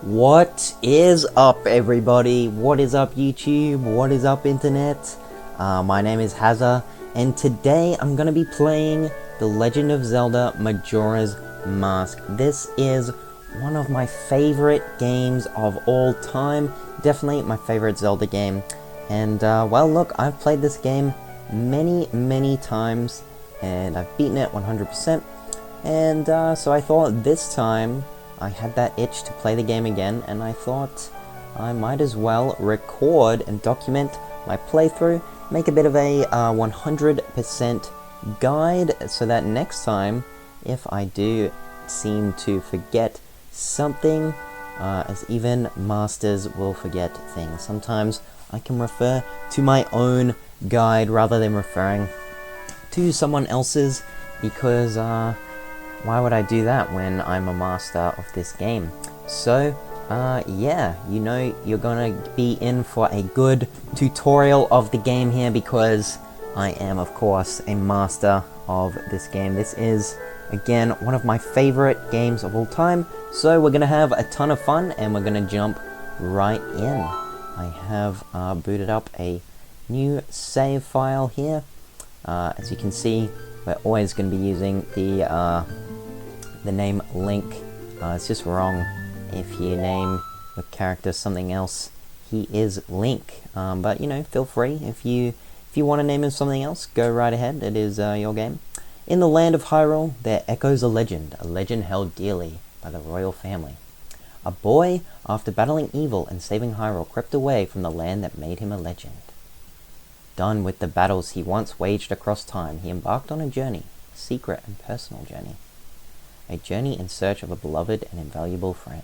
What is up, everybody? What is up, YouTube? What is up, internet? My name is Hazza, and today I'm gonna be playing The Legend of Zelda Majora's Mask. This is one of my favorite games of all time. Definitely my favorite Zelda game. And, well, look, I've played this game many times, and I've beaten it 100%. And, so I thought this time I had that itch to play the game again, and I thought I might as well record and document my playthrough, make a bit of a 100% guide, so that next time, if I do seem to forget something, as even masters will forget things, sometimes I can refer to my own guide rather than referring to someone else's, because why would I do that when I'm a master of this game? So, yeah, you know you're gonna be in for a good tutorial of the game here, because I am, of course, a master of this game. This is, again, one of my favorite games of all time, so we're gonna have a ton of fun, and we're gonna jump right in. I have booted up a new save file here. As you can see, we're always going to be using the name Link. It's just wrong if you name your character something else. He is Link, but you know, feel free if you want to name him something else. Go right ahead. It is your game. In the land of Hyrule, there echoes a legend held dearly by the royal family. A boy, after battling evil and saving Hyrule, crept away from the land that made him a legend. Done with the battles he once waged across time, he embarked on a journey, a secret and personal journey. A journey in search of a beloved and invaluable friend.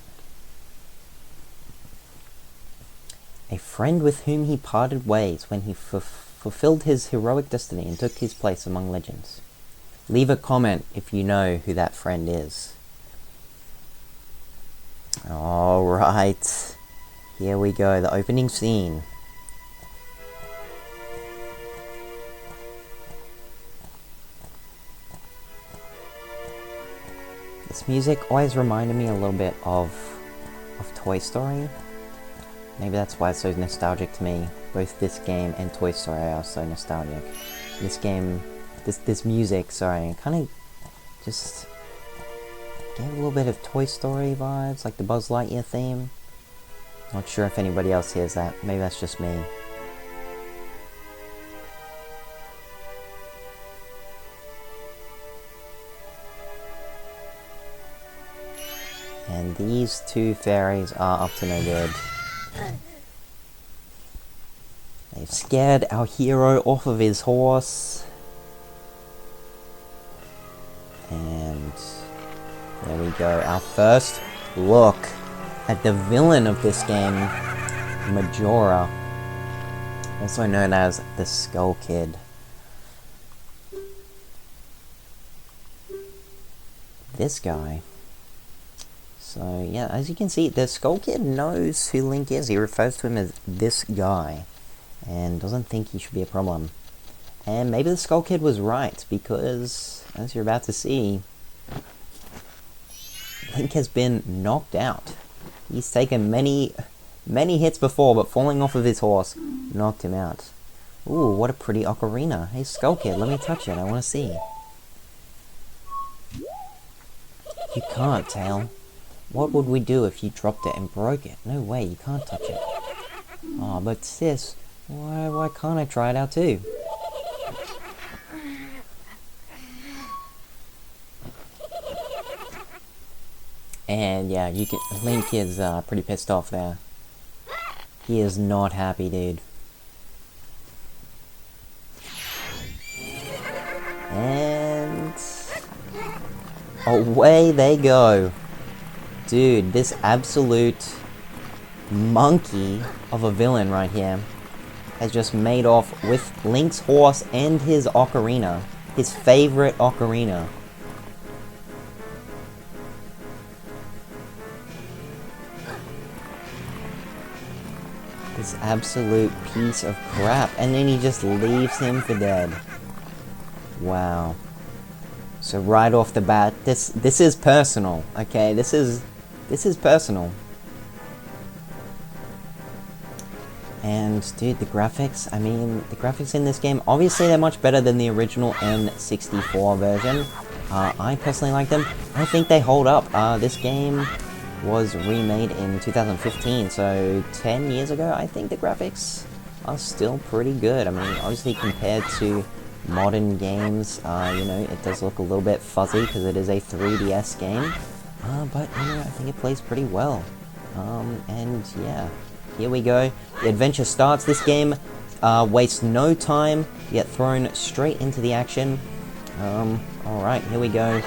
A friend with whom he parted ways when he fulfilled his heroic destiny and took his place among legends. Leave a comment if you know who that friend is. Alright, here we go, the opening scene. This music always reminded me a little bit of Toy Story. Maybe that's why it's so nostalgic to me. Both this game and Toy Story are so nostalgic. This game, this music, sorry, kind of just gave a little bit of Toy Story vibes, like the Buzz Lightyear theme. Not sure if anybody else hears that. Maybe that's just me. And these two fairies are up to no good. They've scared our hero off of his horse. And there we go, our first look at the villain of this game, Majora, also known as the Skull Kid. This guy. So yeah, as you can see, the Skull Kid knows who Link is. He refers to him as this guy, and doesn't think he should be a problem. And maybe the Skull Kid was right, because, as you're about to see, Link has been knocked out. He's taken many hits before, but falling off of his horse knocked him out. Ooh, what a pretty ocarina. Hey, Skull Kid, let me touch it. I want to see. You can't, Tail. What would we do if you dropped it and broke it? No way, you can't touch it. Oh, but sis, why can't I try it out too? And yeah, Link is pretty pissed off there. He is not happy, dude. And away they go. Dude, this absolute monkey of a villain right here has just made off with Link's horse and his ocarina. His favorite ocarina. This absolute piece of crap. And then he just leaves him for dead. Wow. So right off the bat, this is personal, okay? This is personal. And dude, the graphics, I mean, the graphics in this game, obviously they're much better than the original N64 version. I personally like them. I think they hold up. This game was remade in 2015, so 10 years ago. I think the graphics are still pretty good. I mean, obviously compared to modern games, you know, it does look a little bit fuzzy because it is a 3DS game. But, you know, I think it plays pretty well. And yeah, here we go. The adventure starts. This game wastes no time. You get thrown straight into the action. Alright, here we go.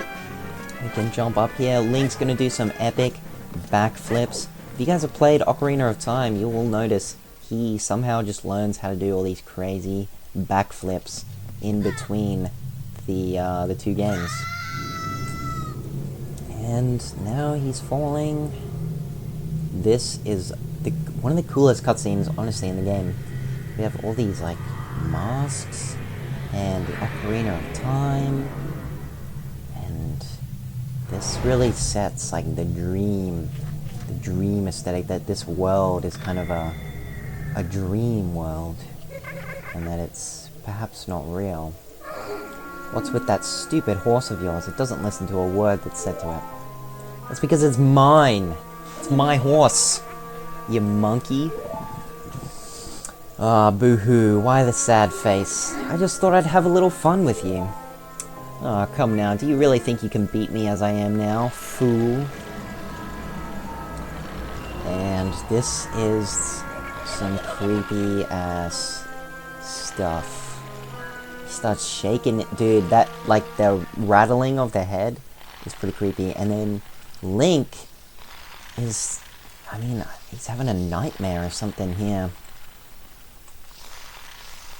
We can jump up here. Link's gonna do some epic backflips. If you guys have played Ocarina of Time, you will notice he somehow just learns how to do all these crazy backflips in between the two games. And now he's falling. This is one of the coolest cutscenes, honestly, in the game. We have all these, like, masks, and the Ocarina of Time, and this really sets, like, the dream aesthetic, that this world is kind of a dream world, and that it's perhaps not real. What's with that stupid horse of yours? It doesn't listen to a word that's said to it. That's because it's mine. It's my horse. You monkey. Ah, boo-hoo. Why the sad face? I just thought I'd have a little fun with you. Ah, come now. Do you really think you can beat me as I am now, fool? And this is some creepy-ass stuff. He starts shaking it. Dude, that, like, the rattling of the head is pretty creepy. And then Link is, I mean, he's having a nightmare or something here.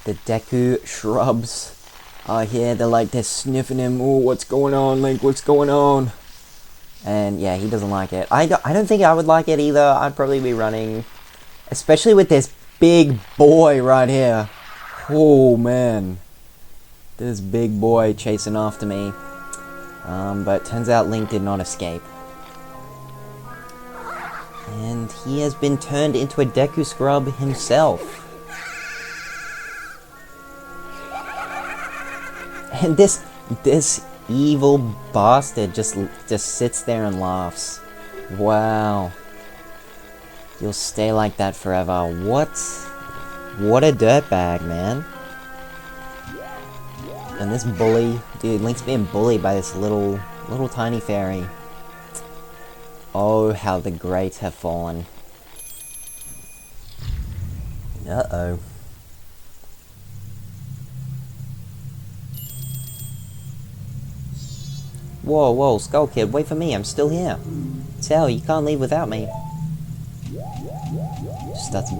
The Deku shrubs are here. They're sniffing him. Oh, what's going on, Link? What's going on? And yeah, he doesn't like it. I don't think I would like it either. I'd probably be running, especially with this big boy right here. Oh man, this big boy chasing after me. But turns out Link did not escape. And he has been turned into a Deku Scrub himself. And this evil bastard just sits there and laughs. Wow. You'll stay like that forever. What a dirtbag, man. And this bully, dude, Link's being bullied by this little tiny fairy. Oh, how the great have fallen. Uh-oh. Whoa, Skull Kid, wait for me, I'm still here. Tell, you can't leave without me. Just starts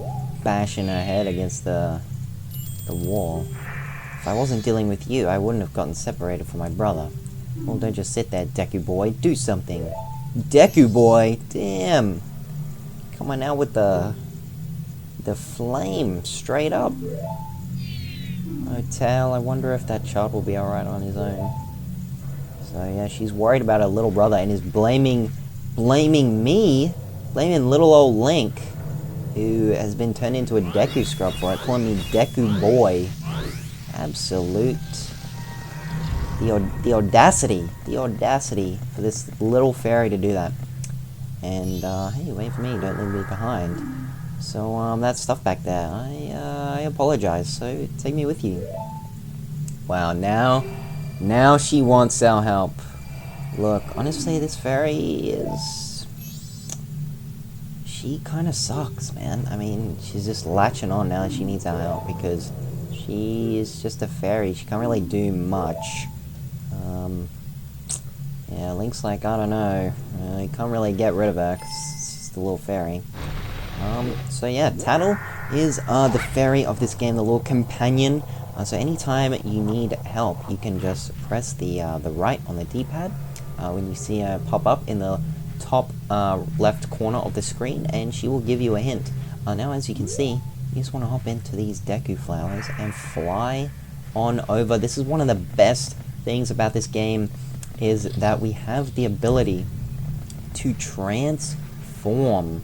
bashing her head against the wall. If I wasn't dealing with you, I wouldn't have gotten separated from my brother. Well, don't just sit there, Deku Boy, do something. Deku Boy? Damn. Come on now with the flame, straight up. Oh, Tal, I wonder if that child will be alright on his own. So yeah, she's worried about her little brother and is blaming me, blaming little old Link, who has been turned into a Deku Scrub for it, calling me Deku Boy. Absolute. The audacity for this little fairy to do that. And hey, wait for me, don't leave me behind. So that stuff back there, I apologize. So take me with you. Wow, now she wants our help. Look, honestly, this fairy is... She kind of sucks, man. I mean, she's just latching on now that she needs our help because she is just a fairy. She can't really do much. Yeah, Link's like, I don't know. You can't really get rid of her because it's just a little fairy. So yeah, Tattle is the fairy of this game, the little companion. So anytime you need help, you can just press the right on the D-pad when you see her pop up in the top left corner of the screen, and she will give you a hint. Now, as you can see, you just want to hop into these Deku flowers and fly on over. This is one of the best things about this game, is that we have the ability to transform.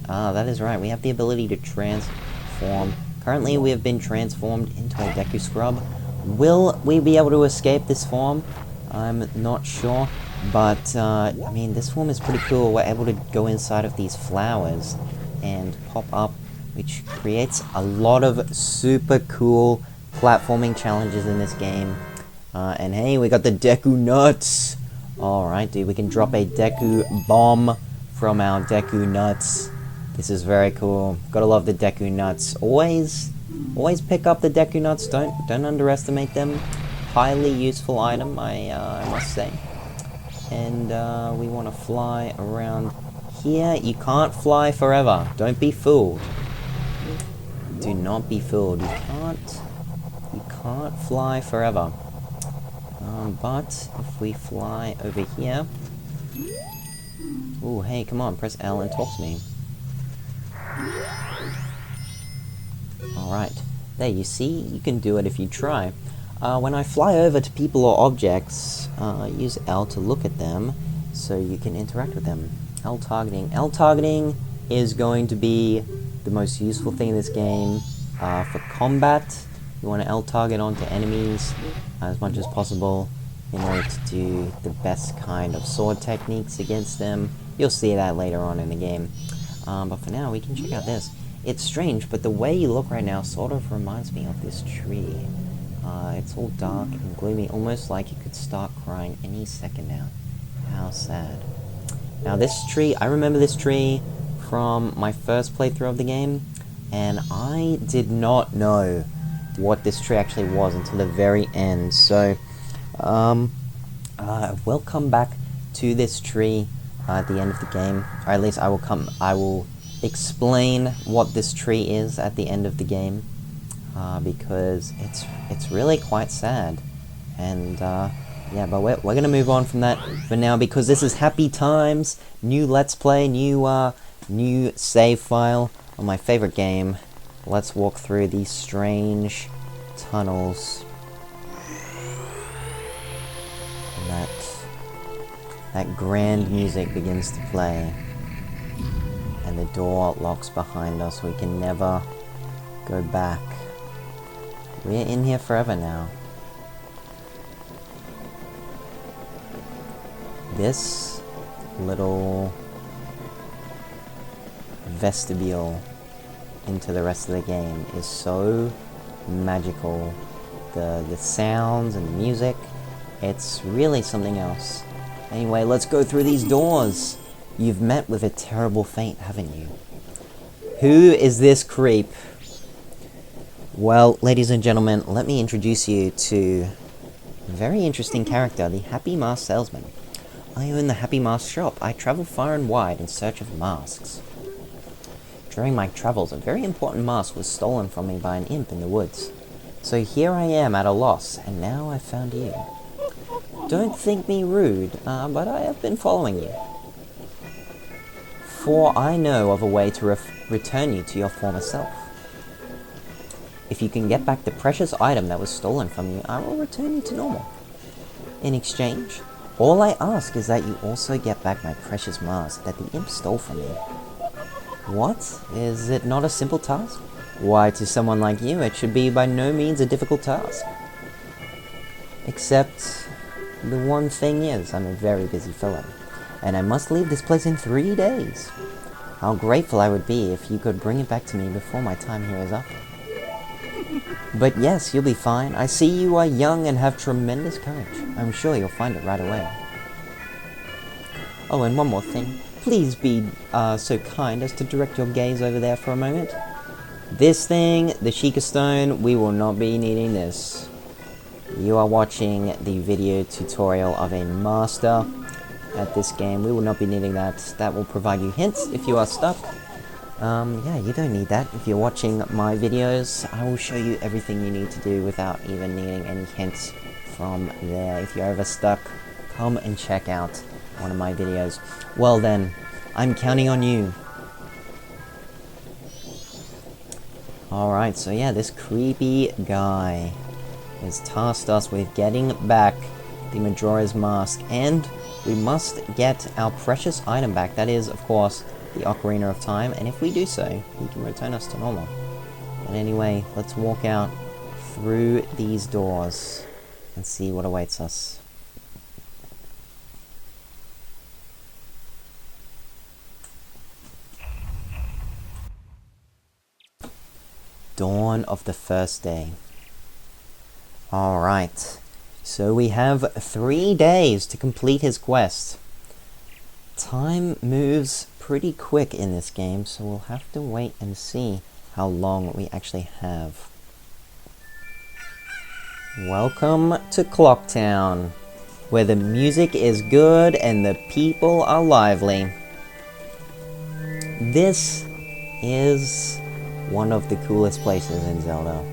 That is right, we have the ability to transform. Currently, we have been transformed into a Deku Scrub. Will we be able to escape this form? I'm not sure, but, I mean, this form is pretty cool. We're able to go inside of these flowers and pop up, which creates a lot of super cool platforming challenges in this game. And hey, we got the Deku Nuts! Alright, dude, we can drop a Deku Bomb from our Deku Nuts. This is very cool. Gotta love the Deku Nuts. Always pick up the Deku Nuts. Don't underestimate them. Highly useful item, I must say. And we want to fly around here. You can't fly forever. Don't be fooled. Do not be fooled. You can't fly forever. But if we fly over here... Ooh, hey, come on, press L and talk to me. Alright, there, you see, you can do it if you try. When I fly over to people or objects, use L to look at them, so you can interact with them. L targeting. L targeting is going to be the most useful thing in this game. For combat, you want to L target onto enemies as much as possible in order to do the best kind of sword techniques against them. You'll see that later on in the game. But for now, we can check out this. It's strange, but the way you look right now sort of reminds me of this tree. It's all dark and gloomy, almost like you could start crying any second now. How sad. Now this tree, I remember this tree from my first playthrough of the game, and I did not know what this tree actually was until the very end. So, we'll come back to this tree at the end of the game, or at least I will explain what this tree is at the end of the game, because it's really quite sad. And yeah, but we're gonna move on from that for now, because this is happy times, new Let's Play, new save file on my favorite game. Let's walk through these strange tunnels. And that grand music begins to play. And the door locks behind us. We can never go back. We're in here forever now. This little vestibule into the rest of the game is so magical. The sounds and the music, it's really something else. Anyway, let's go through these doors. You've met with a terrible fate, haven't you? Who is this creep? Well, ladies and gentlemen, let me introduce you to a very interesting character, the Happy Mask Salesman. I own the Happy Mask shop. I travel far and wide in search of masks. During my travels, a very important mask was stolen from me by an imp in the woods. So here I am at a loss, and now I've found you. Don't think me rude, but I have been following you. For I know of a way to return you to your former self. If you can get back the precious item that was stolen from you, I will return you to normal. In exchange, all I ask is that you also get back my precious mask that the imp stole from me. What? Is it not a simple task? Why, to someone like you, it should be by no means a difficult task. Except, the one thing is, I'm a very busy fellow, and I must leave this place in 3 days. How grateful I would be if you could bring it back to me before my time here is up. But yes, you'll be fine. I see you are young and have tremendous courage. I'm sure you'll find it right away. Oh, and one more thing. Please be so kind as to direct your gaze over there for a moment. This thing, the Sheikah Stone, we will not be needing this. You are watching the video tutorial of a master at this game. We will not be needing that. That will provide you hints if you are stuck. Yeah, you don't need that. If you're watching my videos, I will show you everything you need to do without even needing any hints from there. If you're ever stuck, come and check out one of my videos. Well then, I'm counting on you. Alright, so yeah, this creepy guy has tasked us with getting back the Majora's Mask, and we must get our precious item back. That is, of course, the Ocarina of Time, and if we do so, he can return us to normal. But anyway, let's walk out through these doors and see what awaits us. Dawn of the first day. Alright, so we have 3 days to complete his quest. Time moves pretty quick in this game, so we'll have to wait and see how long we actually have. Welcome to Clocktown, where the music is good and the people are lively. This is one of the coolest places in Zelda.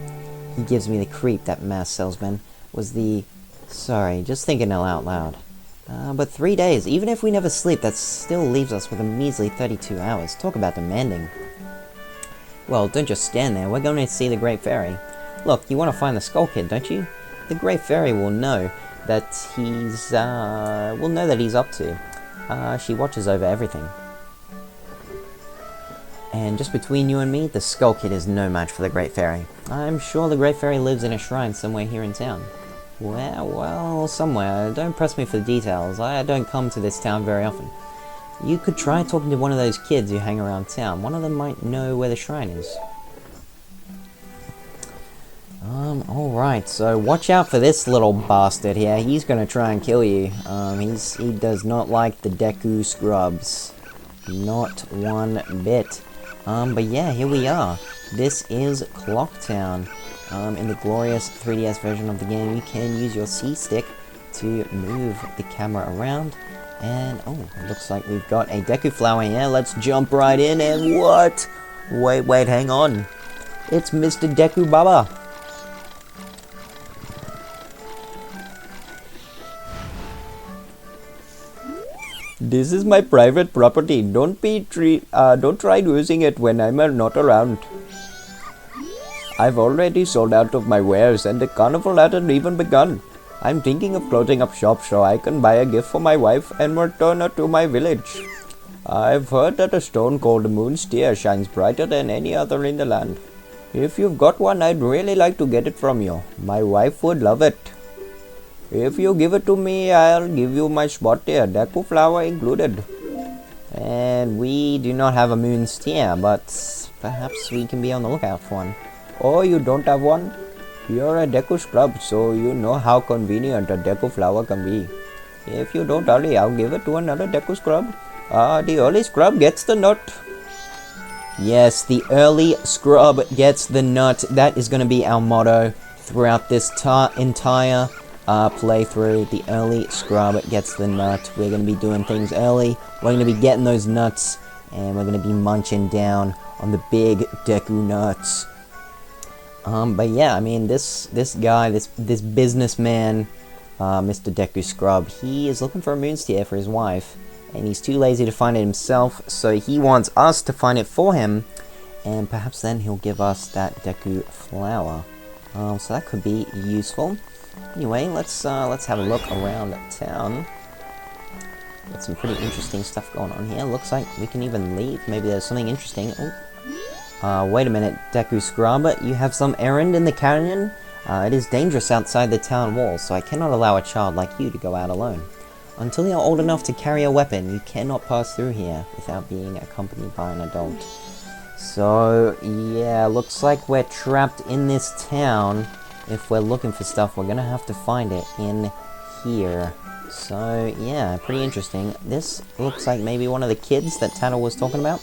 He gives me the creep, that masked salesman was the... Sorry, just thinking out loud. But 3 days, even if we never sleep, that still leaves us with a measly 32 hours. Talk about demanding. Well, don't just stand there, we're going to see the Great Fairy. Look, you want to find the Skull Kid, don't you? The Great Fairy will know that he's up to. She watches over everything. And just between you and me, the Skull Kid is no match for the Great Fairy. I'm sure the Great Fairy lives in a shrine somewhere here in town. Well, somewhere. Don't press me for the details. I don't come to this town very often. You could try talking to one of those kids who hang around town. One of them might know where the shrine is. Alright, so watch out for this little bastard here. He's gonna try and kill you. He does not like the Deku Scrubs. Not one bit. But yeah, here we are. This is Clocktown. In the glorious 3DS version of the game, you can use your C-stick to move the camera around. And, oh, it looks like we've got a Deku Flower here. Let's jump right in and what? Wait, hang on. It's Mr. Deku Baba. This is my private property. Don't try using it when I'm not around. I've already sold out of my wares and the carnival hasn't even begun. I'm thinking of closing up shop so I can buy a gift for my wife and return her to my village. I've heard that a stone called Moon's Tear shines brighter than any other in the land. If you've got one, I'd really like to get it from you. My wife would love it. If you give it to me, I'll give you my spot here, Deku Flower included. And we do not have a Moon's Tear, but perhaps we can be on the lookout for one. Oh, you don't have one? You're a Deku Scrub, so you know how convenient a Deku Flower can be. If you don't hurry, I'll give it to another Deku Scrub. The early Scrub gets the nut. Yes, the early Scrub gets the nut. That is going to be our motto throughout this entire playthrough. The early Scrub gets the nut. We're going to be doing things early. We're going to be getting those nuts, and we're going to be munching down on the big Deku nuts. But yeah, I mean, this guy, this businessman, Mr. Deku Scrub, he is looking for a Moon's Tear for his wife, and he's too lazy to find it himself, so he wants us to find it for him, and perhaps then he'll give us that Deku Flower. So that could be useful. Anyway, let's have a look around town. Got some pretty interesting stuff going on here. Looks like we can even leave. Maybe there's something interesting. Oh. Wait a minute, Deku Scrub, you have some errand in the canyon? It is dangerous outside the town walls, so I cannot allow a child like you to go out alone. Until you are old enough to carry a weapon, you cannot pass through here without being accompanied by an adult. So, yeah, looks like we're trapped in this town. If we're looking for stuff, we're gonna have to find it in here. So, yeah, pretty interesting. This looks like maybe one of the kids that Tattle was talking about.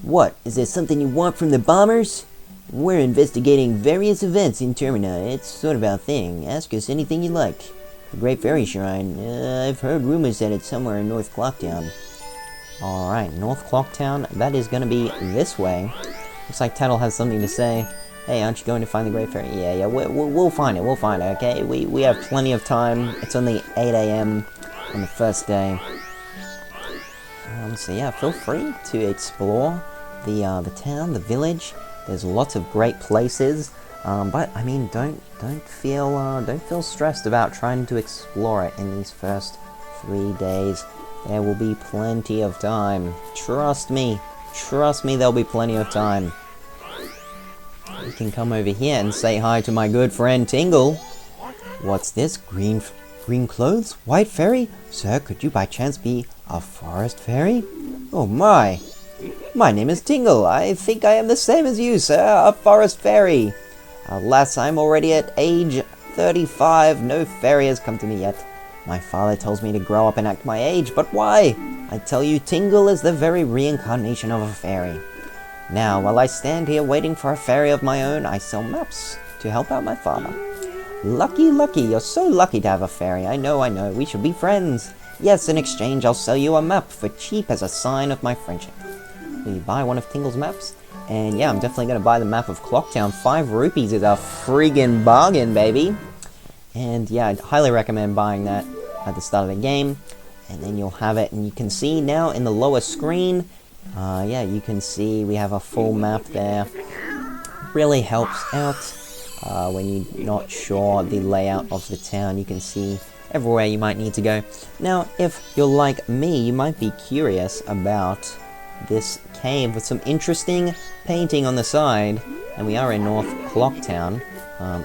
What? Is there something you want from the bombers? We're investigating various events in Termina. It's sort of our thing. Ask us anything you like. The Great Fairy Shrine. I've heard rumors that it's somewhere in North Clocktown. Alright, North Clocktown, that is gonna be this way. Looks like Tattle has something to say. Hey, aren't you going to find the Great Fairy? Yeah, we'll find it, okay? We have plenty of time. It's only 8 AM on the first day. So yeah, feel free to explore the town, the village. There's lots of great places. But I mean, don't feel stressed about trying to explore it in these first 3 days. There will be plenty of time. Trust me, there'll be plenty of time. You can come over here and say hi to my good friend Tingle. What's this? Green clothes? White fairy? Sir, could you by chance be a forest fairy? Oh my! My name is Tingle. I think I am the same as you, sir, a forest fairy. Alas, I'm already at age 35. No fairy has come to me yet. My father tells me to grow up and act my age, but why? I tell you, Tingle is the very reincarnation of a fairy. Now, while I stand here waiting for a fairy of my own, I sell maps to help out my father. Lucky, you're so lucky to have a fairy. I know, we should be friends. Yes, in exchange, I'll sell you a map for cheap as a sign of my friendship. Will you buy one of Tingle's maps? And yeah, I'm definitely going to buy the map of Clocktown. 5 rupees is a friggin' bargain, baby. And yeah, I'd highly recommend buying that at the start of the game. And then you'll have it, and you can see now in the lower screen, yeah, you can see we have a full map there. Really helps out when you're not sure the layout of the town. You can see everywhere you might need to go. Now, if you're like me, you might be curious about this cave with some interesting painting on the side. And we are in North Clocktown.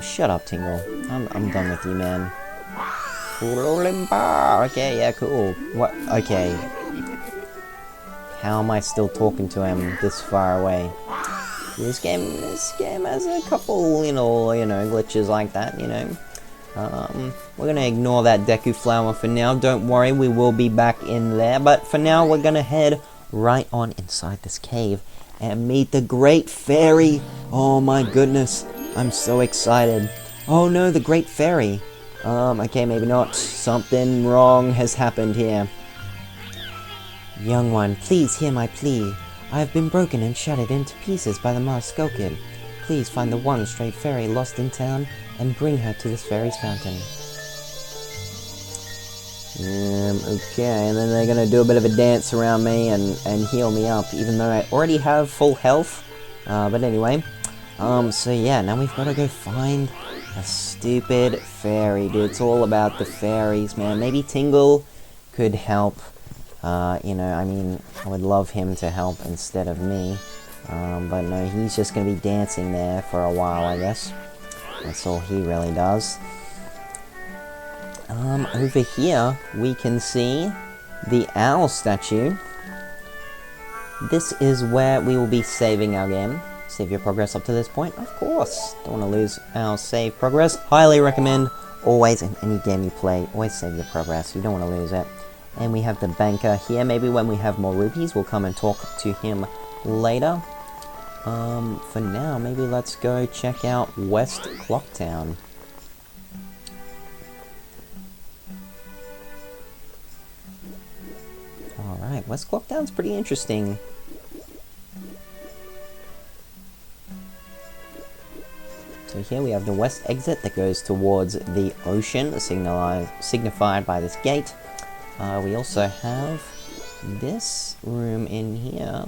Shut up, Tingle. I'm done with you, man. Okay, yeah, cool. What? Okay. How am I still talking to him this far away? This game has a couple, you know, glitches like that, you know. We're gonna ignore that Deku flower for now. Don't worry, we will be back in there. But for now, we're gonna head right on inside this cave and meet the Great Fairy. Oh my goodness, I'm so excited. Oh no, the Great Fairy. Okay, maybe not. Something wrong has happened here. Young one, please hear my plea. I have been broken and shattered into pieces by the masked Skull Kid. Please find the one stray fairy lost in town and bring her to this fairy's fountain. Okay, and then they're gonna do a bit of a dance around me and heal me up, even though I already have full health. But anyway, so yeah, now we've gotta go find a stupid fairy, dude. It's all about the fairies, man. Maybe Tingle could help. You know, I mean, I would love him to help instead of me. But no, he's just gonna be dancing there for a while, I guess. That's all he really does. Over here, we can see the owl statue. This is where we will be saving our game. Save your progress up to this point, of course. Don't want to lose our save progress. Highly recommend, always in any game you play, always save your progress. You don't want to lose it. And we have the banker here. Maybe when we have more rupees, we'll come and talk to him later. For now, maybe let's go check out West Clocktown. Alright, West Clocktown's pretty interesting. So here we have the west exit that goes towards the ocean, signified by this gate. We also have this room in here,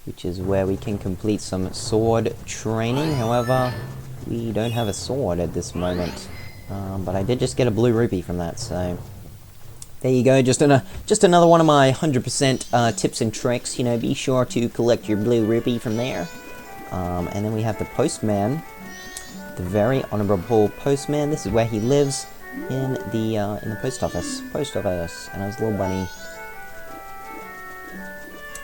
which is where we can complete some sword training. However, we don't have a sword at this moment. But I did just get a blue rupee from that, so there you go. Just another one of my 100% tips and tricks. You know, be sure to collect your blue rupee from there. And then we have the postman, the very honorable postman. This is where he lives, in the post office, and his little bunny.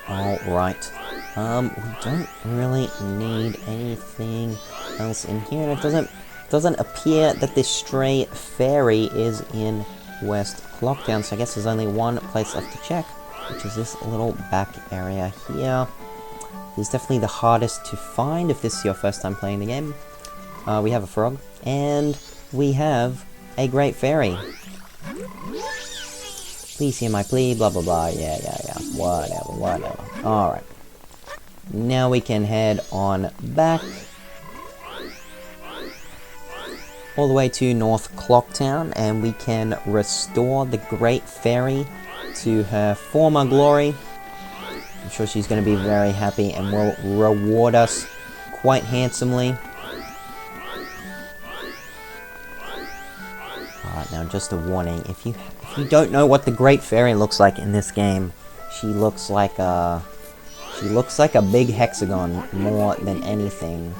All right. We don't really need anything else in here, and it doesn't appear that this stray fairy is in West Clocktown. So I guess there's only one place left to check, which is this little back area here. It's definitely the hardest to find if this is your first time playing the game. We have a frog, and we have a great fairy. Please hear my plea, blah blah blah, yeah, whatever. Alright. Now we can head on back. All the way to North Clocktown, and we can restore the Great Fairy to her former glory. I'm sure she's going to be very happy and will reward us quite handsomely. Alright, now just a warning, if you don't know what the Great Fairy looks like in this game, she looks like a big hexagon more than anything.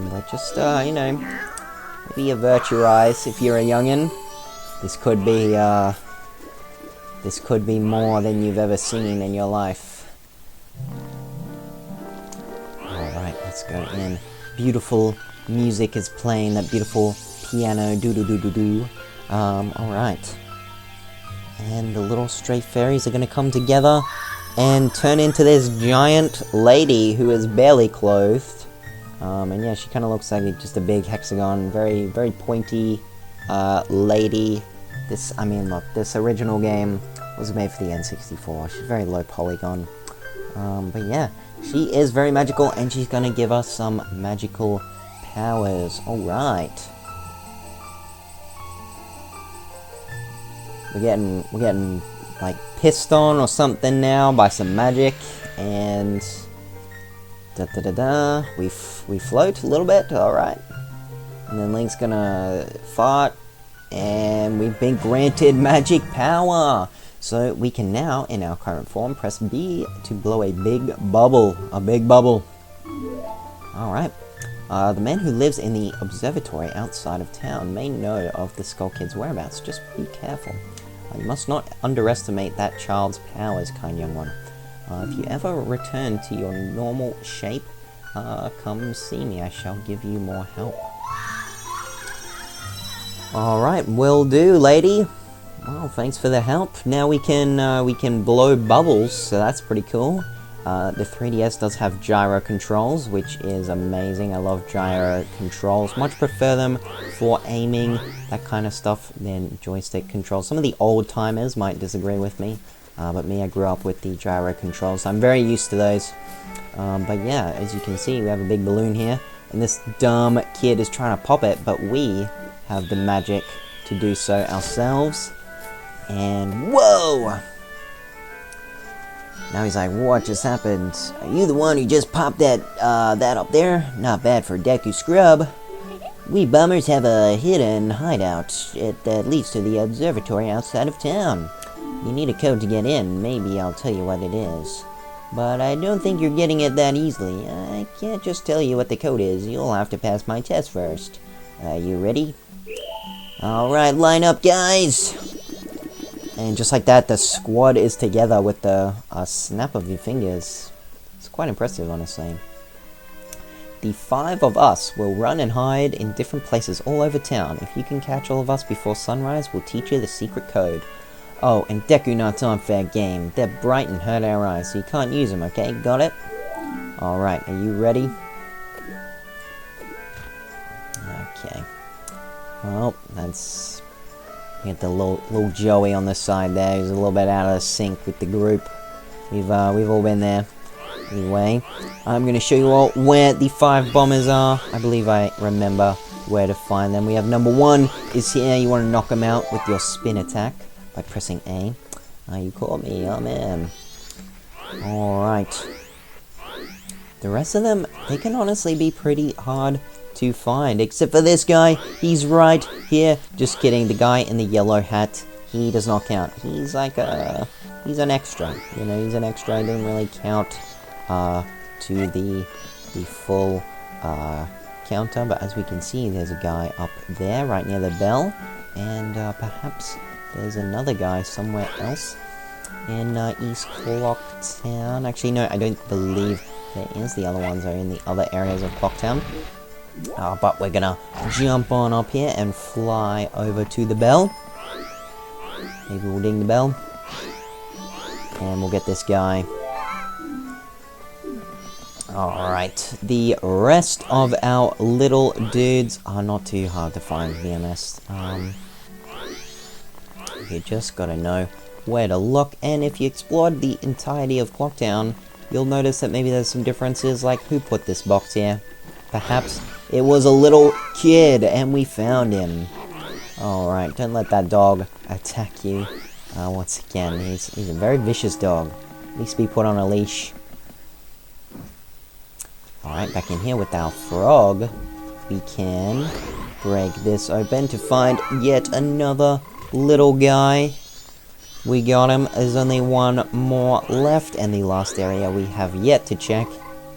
But just, you know, maybe avert your eyes if you're a youngin'. This could be more than you've ever seen in your life. Alright, let's go in. Beautiful music is playing, that beautiful piano, do-do-do-do-do. Alright. And the little stray fairies are gonna come together and turn into this giant lady who is barely clothed. And yeah, she kind of looks like just a big hexagon, very, very pointy lady. Look, this original game was made for the N64. She's very low polygon. But yeah, she is very magical, and she's gonna give us some magical powers. Alright. We're getting like pissed on or something now by some magic, and we float a little bit. Alright. And then Link's gonna fart, and we've been granted magic power. So we can now, in our current form, press B to blow a big bubble. Alright. The man who lives in the observatory outside of town may know of the Skull Kid's whereabouts. Just be careful. You must not underestimate that child's powers, kind young one. If you ever return to your normal shape, come see me. I shall give you more help. Alright, will do, lady. Well, thanks for the help. Now we can blow bubbles, so that's pretty cool. The 3DS does have gyro controls, which is amazing. I love gyro controls. Much prefer them for aiming, that kind of stuff, than joystick controls. Some of the old-timers might disagree with me, but me, I grew up with the gyro controls. I'm very used to those. But yeah, as you can see, we have a big balloon here, and this dumb kid is trying to pop it, but we have the magic to do so ourselves. And whoa! Now he's like, what just happened? Are you the one who just popped that up there? Not bad for Deku Scrub. We bummers have a hidden hideout that leads to the observatory outside of town. You need a code to get in. Maybe I'll tell you what it is. But I don't think you're getting it that easily. I can't just tell you what the code is. You'll have to pass my test first. You ready? Alright, line up, guys! And just like that, the squad is together with the snap of your fingers. It's quite impressive, honestly. The 5 of us will run and hide in different places all over town. If you can catch all of us before sunrise, we'll teach you the secret code. Oh, and Deku Nuts aren't fair game. They're bright and hurt our eyes, so you can't use them, okay? Got it? Alright, are you ready? Okay. Well, that's... Get the little Joey on the side there. He's a little bit out of sync with the group. We've all been there. Anyway, I'm going to show you all where the 5 bombers are. I believe I remember where to find them. We have number 1 is here. You want to knock him out with your spin attack by pressing A. You caught me. Oh, man. Alright. The rest of them, they can honestly be pretty hard to find, except for this guy. He's right here. Just kidding. The guy in the yellow hat, he does not count. He's like he's an extra. You know, he's an extra. He doesn't really count to the full counter. But as we can see, there's a guy up there, right near the bell, and perhaps there's another guy somewhere else in East Clocktown. Actually, no, I don't believe there is. The other ones are in the other areas of Clocktown. But we're gonna jump on up here and fly over to the bell. Maybe we'll ding the bell. And we'll get this guy. Alright, the rest of our little dudes are not too hard to find, to be honest. You just gotta know where to look, and if you explored the entirety of Clocktown, you'll notice that maybe there's some differences, like who put this box here? Perhaps it was a little kid, and we found him. Alright, don't let that dog attack you. Once again, he's a very vicious dog. Needs to be put on a leash. Alright, back in here with our frog. We can break this open to find yet another little guy. We got him. There's only one more left, and the last area we have yet to check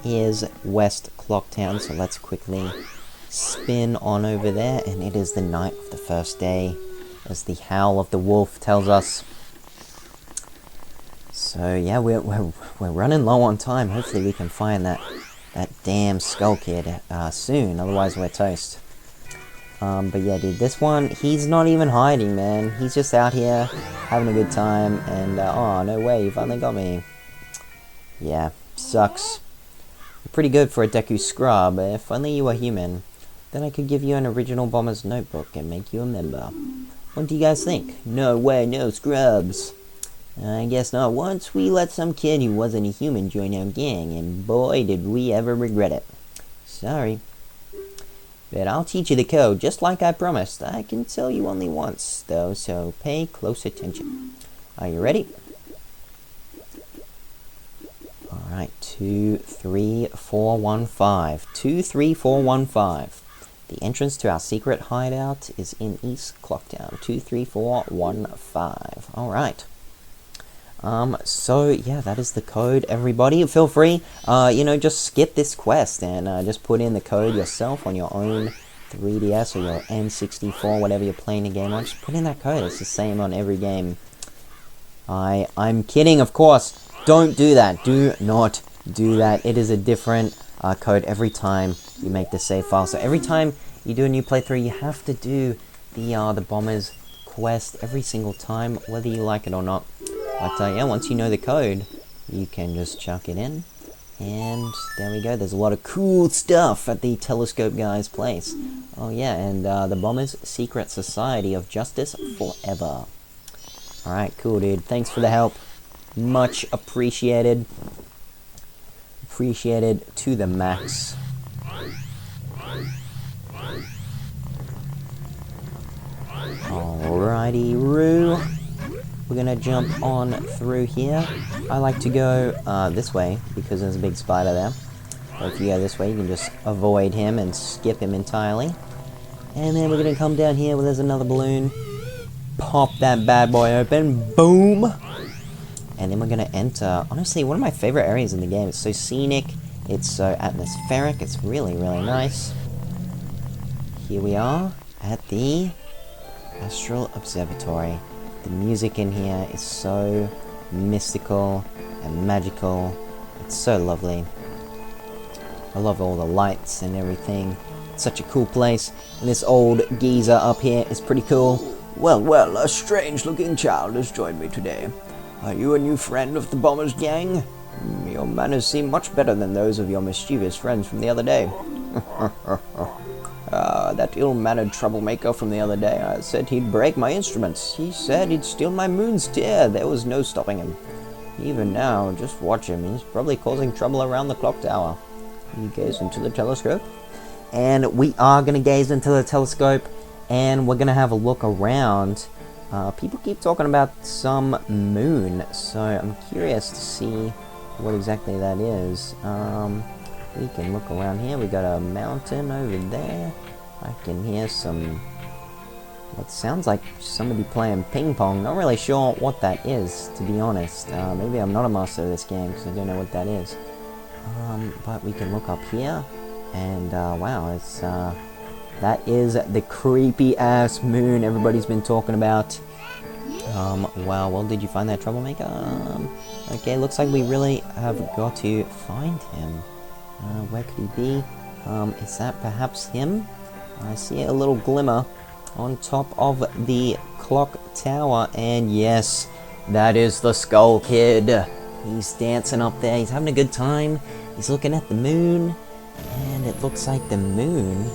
is West Clocktown. So let's quickly spin on over there, and it is the night of the first day, as the howl of the wolf tells us. So yeah, we're running low on time. Hopefully we can find that damn skull kid soon, otherwise we're toast. But yeah, dude, this one, he's not even hiding, man. He's just out here having a good time, and oh, no way, you finally got me. Yeah, sucks. Pretty good for a Deku scrub. If only you were human, then I could give you an original Bomber's notebook and make you a member. What do you guys think? No way, no scrubs. I guess not. Once we let some kid who wasn't a human join our gang, and boy did we ever regret it. Sorry. But I'll teach you the code, just like I promised. I can tell you only once, though, so pay close attention. Are you ready? Alright, 23415. 23415. The entrance to our secret hideout is in East Clocktown. 23415. Alright. So yeah, that is the code, everybody. Feel free, just skip this quest and just put in the code yourself on your own 3DS or your N64, whatever you're playing the game on. Just put in that code. It's the same on every game. I'm kidding, of course. Don't do that. Do not do that. It is a different code every time you make the save file. So every time you do a new playthrough, you have to do the Bombers quest every single time, whether you like it or not. But yeah, once you know the code, you can just chuck it in. And there we go. There's a lot of cool stuff at the Telescope Guy's place. Oh yeah, and the Bombers Secret Society of Justice Forever. Alright, cool, dude. Thanks for the help. Much appreciated. Appreciated to the max. Alrighty-roo. We're gonna jump on through here. I like to go this way because there's a big spider there. But if you go this way, you can just avoid him and skip him entirely. And then we're gonna come down here where there's another balloon. Pop that bad boy open. Boom! And then we're gonna enter, honestly, one of my favorite areas in the game. It's so scenic, it's so atmospheric, it's really, really nice. Here we are at the Astral Observatory. The music in here is so mystical and magical. It's so lovely. I love all the lights and everything. It's such a cool place. And this old geezer up here is pretty cool. Well, a strange-looking child has joined me today. Are you a new friend of the Bombers gang? Your manners seem much better than those of your mischievous friends from the other day. That ill-mannered troublemaker from the other day, I said he'd break my instruments. He said he'd steal my moon's tear. There was no stopping him. Even now, just watch him. He's probably causing trouble around the clock tower. You gaze into the telescope? And we are going to gaze into the telescope, and we're going to have a look around. People keep talking about some moon, so I'm curious to see what exactly that is. We can look around here. We got a mountain over there. I can hear some, what sounds like somebody playing ping pong. Not really sure what that is, to be honest. Maybe I'm not a master of this game because I don't know what that is. But we can look up here, and wow, it's that is the creepy ass moon everybody's been talking about. Wow, well, did you find that troublemaker? Okay, looks like we really have got to find him. Where could he be? Is that perhaps him? I see a little glimmer on top of the clock tower, and yes, that is the Skull Kid. He's dancing up there, he's having a good time, he's looking at the moon, and it looks like the moon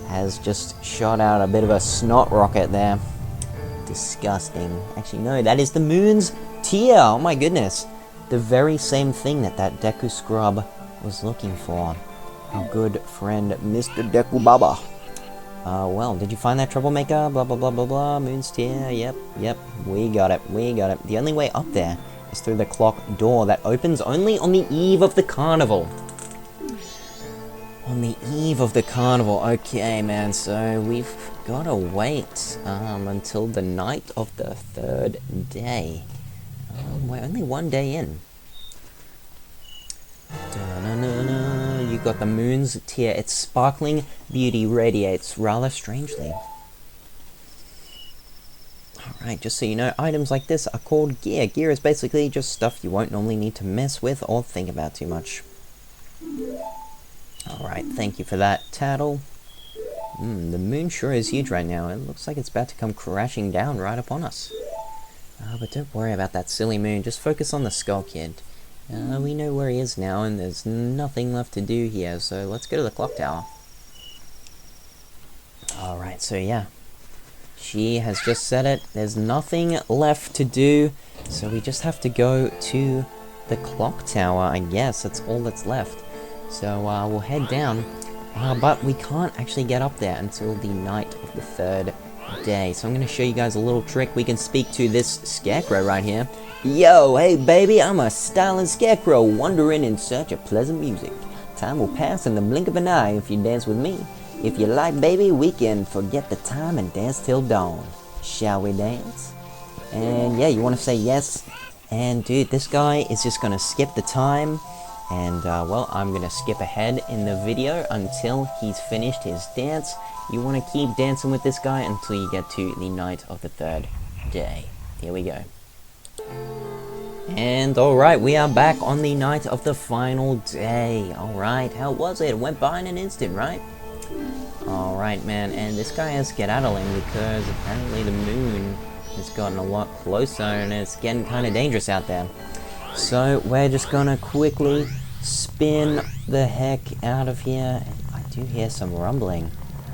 has just shot out a bit of a snot rocket there. Disgusting. Actually, no, that is the moon's tear. Oh my goodness. The very same thing that Deku Scrub was looking for. Our good friend, Mr. Deku Baba. Well, did you find that troublemaker? Blah, blah, blah, blah, blah. Moon's tear. Yep. We got it. The only way up there is through the clock door that opens only on the eve of the carnival. On the eve of the carnival. Okay, man, so we've gotta wait until the night of the third day. We're only one day in. You got the moon's tear. Its sparkling beauty radiates rather strangely. Alright, just so you know, items like this are called gear. Gear is basically just stuff you won't normally need to mess with or think about too much. Alright, thank you for that, Tattle. The moon sure is huge right now. It looks like it's about to come crashing down right upon us. But don't worry about that silly moon. Just focus on the Skull Kid. We know where he is now, and there's nothing left to do here, so let's go to the clock tower. Alright, so yeah. She has just said it. There's nothing left to do, so we just have to go to the clock tower, I guess. That's all that's left. So we'll head down, but we can't actually get up there until the night of the third day. So I'm going to show you guys a little trick. We can speak to this scarecrow right here. Yo, hey baby, I'm a styling scarecrow wandering in search of pleasant music. Time will pass in the blink of an eye if you dance with me. If you like, baby, we can forget the time and dance till dawn. Shall we dance? And yeah, you want to say yes. And dude, this guy is just going to skip the time. And, well, I'm going to skip ahead in the video until he's finished his dance. You want to keep dancing with this guy until you get to the night of the third day. Here we go. And, alright, we are back on the night of the final day. Alright, how was it? It went by in an instant, right? Alright, man, and this guy has skedaddling because apparently the moon has gotten a lot closer and it's getting kind of dangerous out there. So, we're just gonna quickly spin the heck out of here. I do hear some rumbling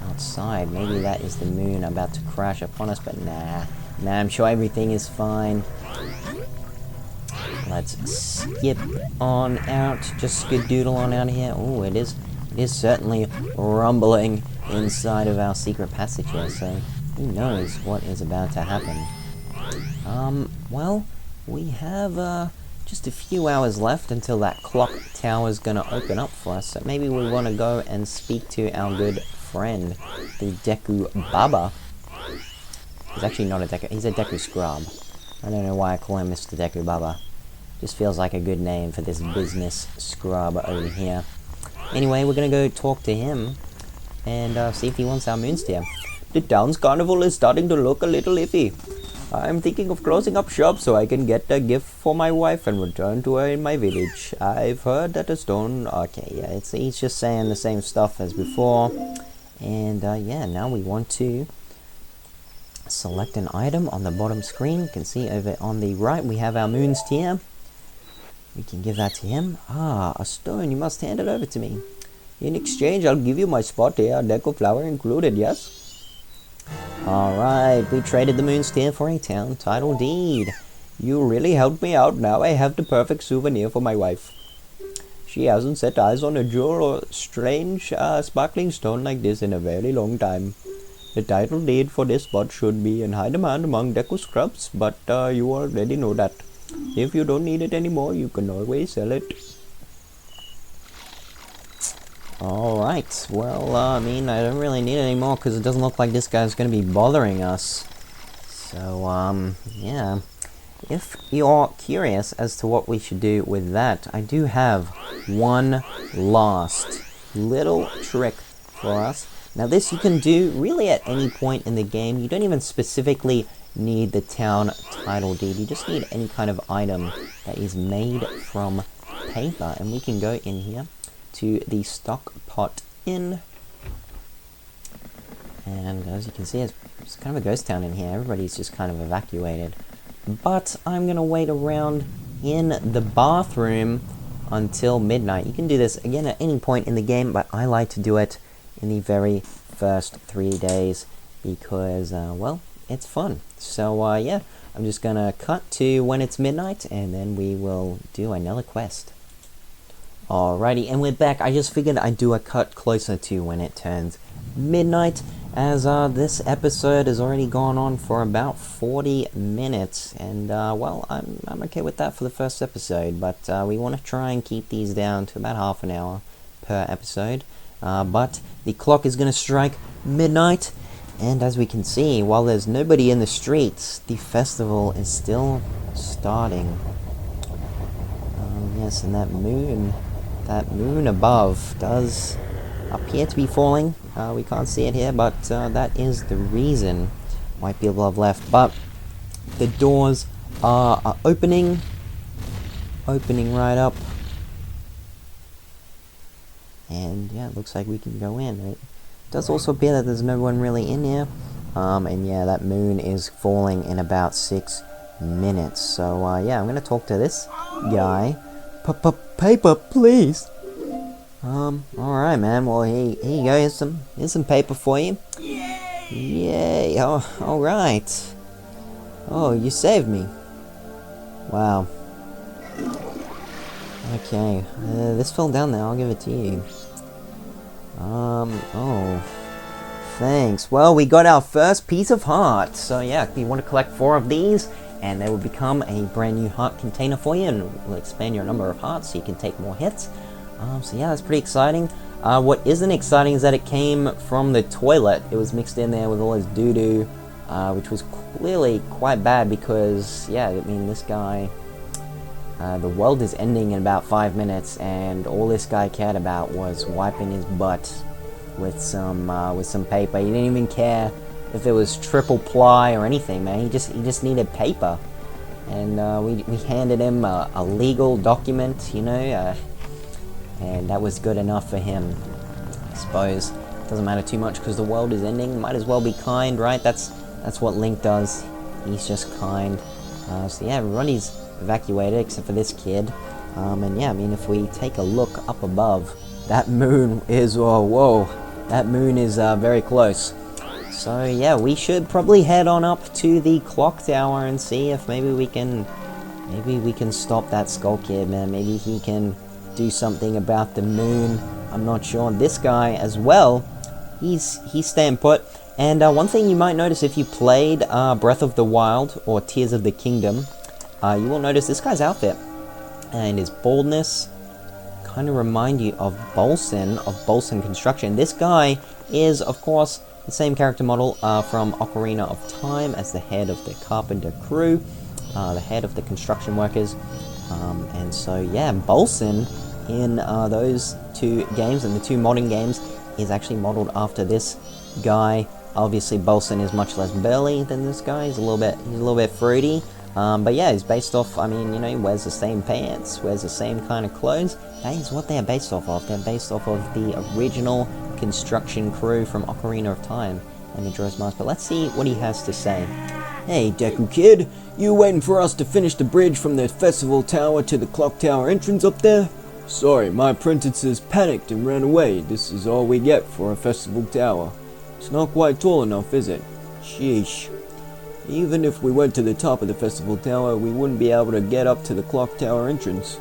outside. Maybe that is the moon about to crash upon us, but nah, I'm sure everything is fine. Let's skip on out, just skedoodle on out of here. Oh, it is certainly rumbling inside of our secret passage here, so who knows what is about to happen. Well, we have, just a few hours left until that clock tower is going to open up for us. So maybe we want to go and speak to our good friend, the Deku Baba. He's actually not a Deku, he's a Deku Scrub. I don't know why I call him Mr. Deku Baba. Just feels like a good name for this business scrub over here. Anyway, we're going to go talk to him and see if he wants our moons tear. The town's carnival is starting to look a little iffy. I'm thinking of closing up shop so I can get a gift for my wife and return to her in my village. I've heard that a stone... Okay, yeah, he's just saying the same stuff as before. And, yeah, now we want to select an item on the bottom screen. You can see over on the right we have our moon's tear. We can give that to him. Ah, a stone. You must hand it over to me. In exchange, I'll give you my spot here, a deco flower included, yes? Alright, we traded the moon's tear for a town title deed. You really helped me out. Now I have the perfect souvenir for my wife. She hasn't set eyes on a jewel or strange sparkling stone like this in a very long time. The title deed for this spot should be in high demand among Deku Scrubs, but you already know that. If you don't need it anymore, you can always sell it. Alright, well, I mean, I don't really need it anymore because it doesn't look like this guy's going to be bothering us. So, yeah. If you're curious as to what we should do with that, I do have one last little trick for us. Now, this you can do really at any point in the game. You don't even specifically need the town title deed. You just need any kind of item that is made from paper. And we can go in here to the stock pot inn, and as you can see, it's kind of a ghost town in here. Everybody's just kind of evacuated, but I'm gonna wait around in the bathroom until midnight. You can do this again at any point in the game, but I like to do it in the very first 3 days because well, it's fun. So yeah, I'm just gonna cut to when it's midnight, and then we will do another quest. Alrighty, and we're back. I just figured I'd do a cut closer to when it turns midnight, as this episode has already gone on for about 40 minutes, and well, I'm okay with that for the first episode, but we want to try and keep these down to about half an hour per episode. But the clock is going to strike midnight, and as we can see, while there's nobody in the streets, the festival is still starting. Yes, and that moon above does appear to be falling. We can't see it here, but that is the reason why people have left. But the doors are opening right up, and yeah, it looks like we can go in. It does also appear that there's no one really in here, and yeah, that moon is falling in about 6 minutes. So yeah, I'm gonna talk to this guy. Paper, please. Alright, man. Well, here you go. Here's some paper for you. Yay! Oh, alright. Oh, you saved me. Wow. Okay. This fell down there. I'll give it to you. Oh. Thanks. Well, we got our first piece of heart. So yeah, you want to collect 4 of these, and they will become a brand new heart container for you, and will expand your number of hearts so you can take more hits. So yeah, that's pretty exciting. What isn't exciting is that it came from the toilet. It was mixed in there with all his doo-doo, which was clearly quite bad because, yeah, I mean, this guy, the world is ending in about 5 minutes, and all this guy cared about was wiping his butt with some paper. He didn't even care if it was triple ply or anything, man. He just needed paper, and we handed him a legal document, you know, and that was good enough for him. I suppose it doesn't matter too much because the world is ending. Might as well be kind, right? That's what Link does. He's just kind. So yeah, everybody's evacuated except for this kid. And yeah, I mean, if we take a look up above, that moon is whoa, that moon is very close. So yeah, we should probably head on up to the clock tower and see if maybe we can stop that Skull Kid, man. Maybe he can do something about the moon. I'm not sure. This guy as well, he's staying put. And one thing you might notice if you played Breath of the Wild or Tears of the Kingdom, you will notice this guy's outfit and his baldness kind of remind you of Bolson Construction. This guy is, of course, the same character model from Ocarina of Time as the head of the carpenter crew, the head of the construction workers. And so yeah, Bolson in those 2 games and the 2 modern games is actually modeled after this guy. Obviously Bolson is much less burly than this guy. He's a little bit fruity. But yeah, he's based off, I mean, you know, he wears the same pants, wears the same kind of clothes. That is what they're based off of. They're based off of the original construction crew from Ocarina of Time and Majora's Mask. But let's see what he has to say. Hey, Deku Kid, you waiting for us to finish the bridge from the festival tower to the clock tower entrance up there? Sorry, my apprentices panicked and ran away. This is all we get for a festival tower. It's not quite tall enough, is it? Sheesh. Even if we went to the top of the festival tower, we wouldn't be able to get up to the clock tower entrance.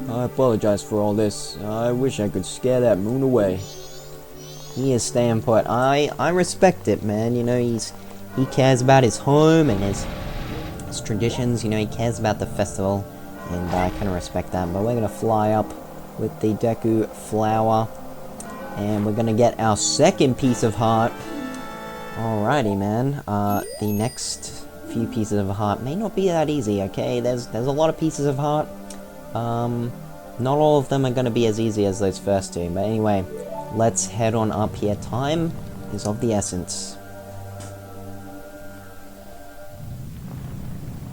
I apologize for all this. I wish I could scare that moon away. He is staying put. I respect it, man. You know, he cares about his home and his traditions. You know, he cares about the festival, and I kind of respect that. But we're gonna fly up with the Deku flower, and we're gonna get our second piece of heart. Alrighty, man. The next few pieces of heart may not be that easy, okay? There's a lot of pieces of heart. Not all of them are going to be as easy as those first 2. But anyway, let's head on up here. Time is of the essence.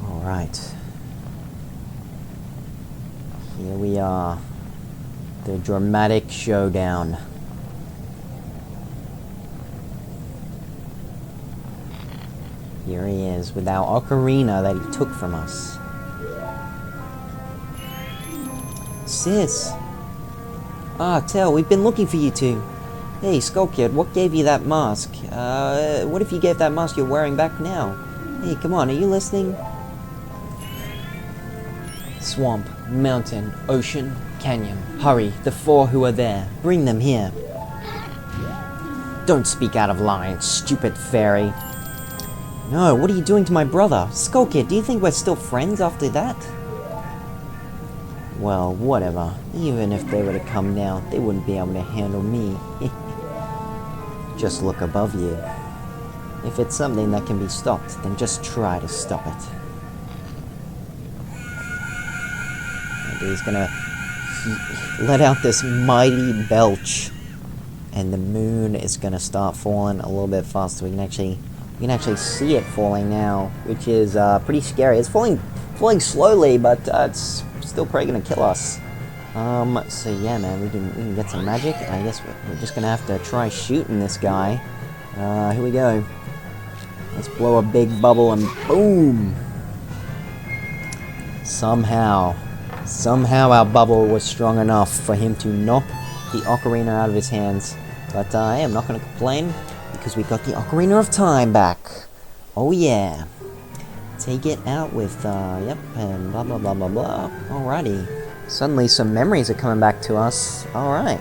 Alright. Here we are. The dramatic showdown. Here he is, with our ocarina that he took from us. Sis! Ah, Tell, we've been looking for you two. Hey, Skull Kid, what gave you that mask? What if you gave that mask you're wearing back now? Hey, come on, are you listening? Swamp, mountain, ocean, canyon. Hurry, the four who are there. Bring them here. Don't speak out of line, stupid fairy. No, what are you doing to my brother? Skull Kid, do you think we're still friends after that? Well, whatever. Even if they were to come now, they wouldn't be able to handle me. Just look above you. If it's something that can be stopped, then just try to stop it. And he's gonna let out this mighty belch, and the moon is gonna start falling a little bit faster. We can actually see it falling now, which is pretty scary. It's falling slowly, but it's still probably gonna kill us. So yeah, man, we can get some magic. I guess we're just gonna have to try shooting this guy. Here we go. Let's blow a big bubble and boom! Somehow our bubble was strong enough for him to knock the ocarina out of his hands. But I am not gonna complain, because we got the Ocarina of Time back. Oh yeah. Take it out with, yep, and blah blah blah blah blah. Alrighty. Suddenly some memories are coming back to us. Alright.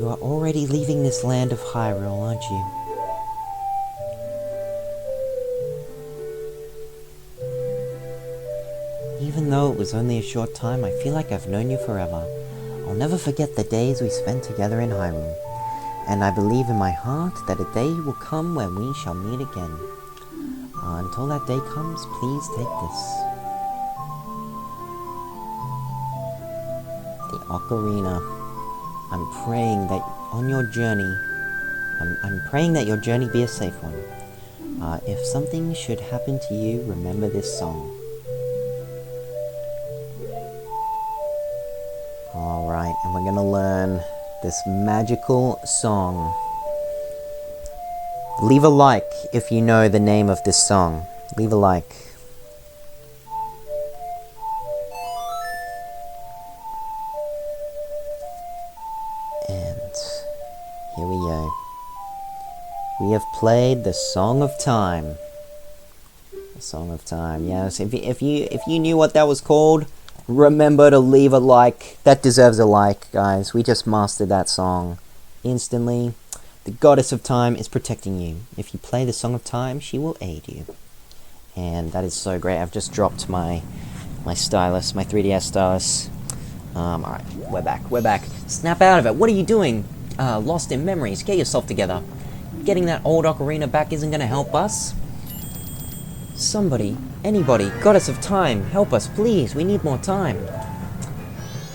You are already leaving this land of Hyrule, aren't you? Even though it was only a short time, I feel like I've known you forever. I'll never forget the days we spent together in Hyrule. And I believe in my heart that a day will come when we shall meet again. Until that day comes, please take this. The Ocarina. I'm praying that on your journey, I'm praying that your journey be a safe one. If something should happen to you, remember this song. Alright, and we're gonna learn this magical song. Leave a like if you know the name of this song. Leave a like. And here we go. We have played the Song of Time. The Song of Time, yes. If you knew what that was called, remember to leave a like. That deserves a like, guys. We just mastered that song instantly. The Goddess of Time is protecting you. If you play the Song of Time, she will aid you. And that is so great. I've just dropped my stylus, my 3DS stylus. Alright, we're back. Snap out of it. What are you doing? Lost in memories. Get yourself together. Getting that old ocarina back isn't gonna help us. Somebody, anybody, Goddess of Time, help us, please. We need more time.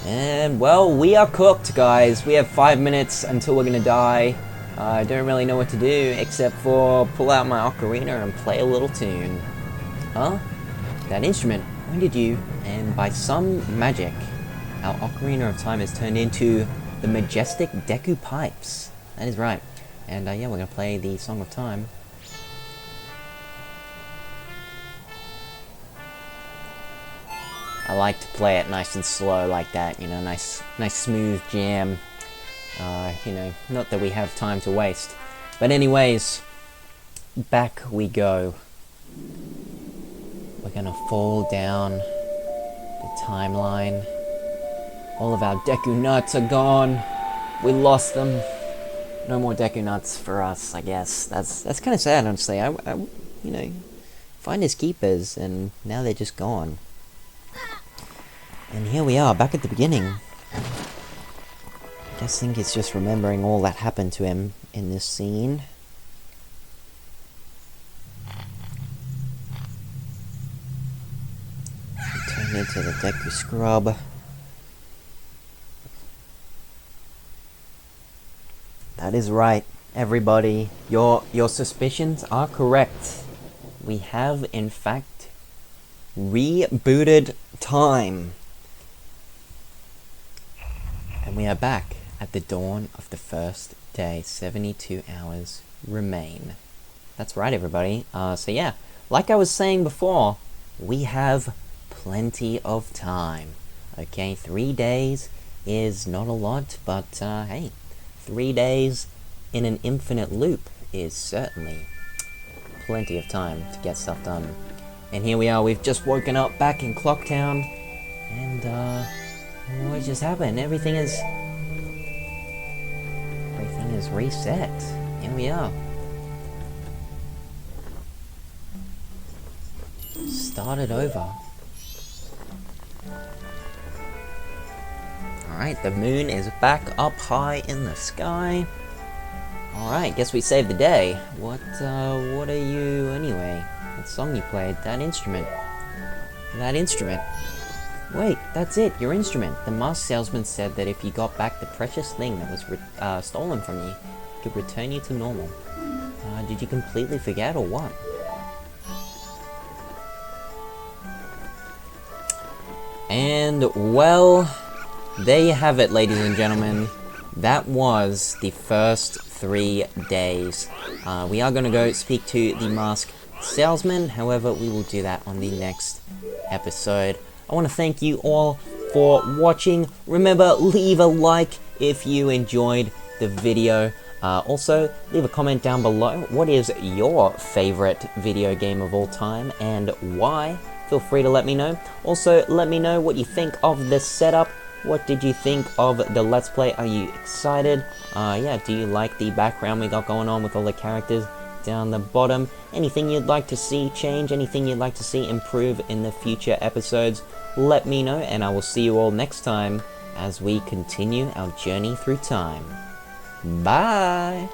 And, well, we are cooked, guys. We have 5 minutes until we're gonna die. I don't really know what to do, except for pull out my ocarina and play a little tune. Huh? That instrument, when did you? And by some magic, our Ocarina of Time has turned into the majestic Deku Pipes. That is right. And, yeah, we're gonna play the Song of Time. I like to play it nice and slow like that, you know, nice smooth jam. You know, not that we have time to waste. But anyways, back we go. We're gonna fall down the timeline. All of our Deku Nuts are gone. We lost them. No more Deku Nuts for us, I guess. That's kind of sad, honestly. I you know, finders keepers, and now they're just gone. And here we are, back at the beginning. I think it's just remembering all that happened to him in this scene. He turned into the Deku Scrub. That is right, everybody. Your suspicions are correct. We have, in fact, rebooted time. And we are back at the dawn of the first day. 72 hours remain. That's right, everybody. So yeah, like I was saying before, we have plenty of time. Okay, 3 days is not a lot, but hey, 3 days in an infinite loop is certainly plenty of time to get stuff done. And here we are, we've just woken up back in Clocktown, and what just happened? Everything is reset. Here we are. Started over. Alright, the moon is back up high in the sky. Alright, guess we saved the day. What are you anyway? That song you played, that instrument. Wait, that's it, your instrument. The masked salesman said that if you got back the precious thing that was stolen from you, it could return you to normal. Did you completely forget or what? And, well, there you have it, ladies and gentlemen. That was the first 3 days. We are going to go speak to the masked salesman, however, we will do that on the next episode. I want to thank you all for watching. Remember, leave a like if you enjoyed the video. Also, leave a comment down below. What is your favorite video game of all time and why? Feel free to let me know. Also, let me know what you think of this setup. What did you think of the Let's Play? Are you excited? Yeah, do you like the background we got going on with all the characters down the bottom? Anything you'd like to see change? Anything you'd like to see improve in the future episodes? Let me know, and I will see you all next time as we continue our journey through time. Bye!